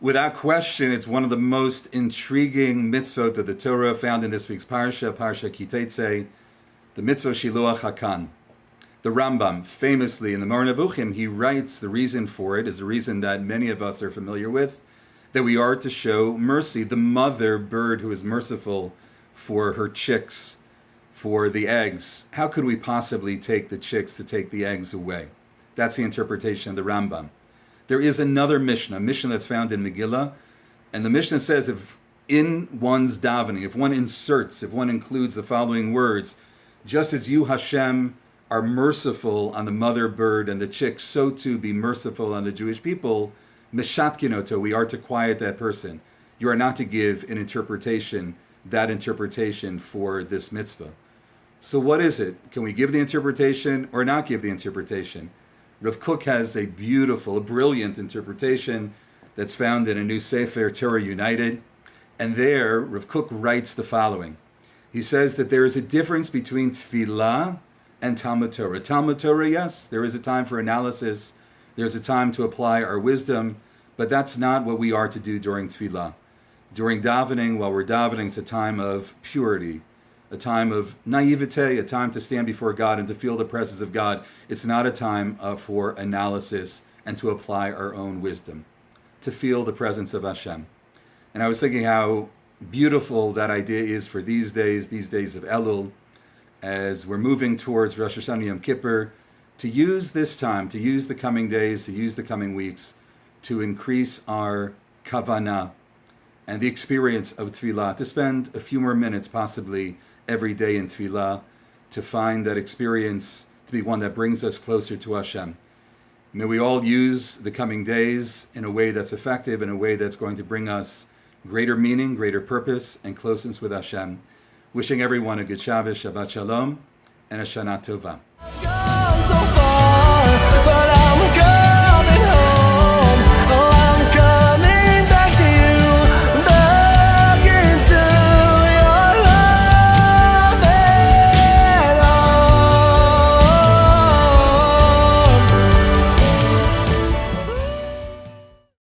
Without question, it's one of the most intriguing mitzvot of the Torah found in this week's Parsha Ki Teizei, the mitzvah Shiluach HaKan. The Rambam, famously in the Moreh Nevuchim, he writes the reason for it is a reason that many of us are familiar with, that we are to show mercy. The mother bird who is merciful for her chicks, for the eggs. How could we possibly take the chicks to take the eggs away? That's the interpretation of the Rambam. There is another Mishnah that's found in Megillah, and the Mishnah says if in one's davening, if one includes the following words, just as you, Hashem, are merciful on the mother bird and the chicks, so too be merciful on the Jewish people, Meshatkinoto, we are to quiet that person. You are not to give that interpretation for this mitzvah. So what is it? Can we give the interpretation or not give the interpretation? Rav Kook has a brilliant interpretation that's found in a new Sefer, Torah United. And there, Rav Kook writes the following. He says that there is a difference between tefillah and Talmud Torah. Talmud Torah, yes, there is a time for analysis. There's a time to apply our wisdom. But that's not what we are to do during tefillah. During davening, while we're davening, it's a time of purity, a time of naivete, a time to stand before God and to feel the presence of God. It's not a time for analysis and to apply our own wisdom, to feel the presence of Hashem. And I was thinking how beautiful that idea is for these days of Elul, as we're moving towards Rosh Hashanah Yom Kippur, to use this time, to use the coming days, to use the coming weeks, to increase our kavanah and the experience of tefillah, to spend a few more minutes possibly every day in tefillah, to find that experience to be one that brings us closer to Hashem. May we all use the coming days in a way that's effective, in a way that's going to bring us greater meaning, greater purpose, and closeness with Hashem. Wishing everyone a good Shabbos, Shabbat Shalom, and a Shana Tova.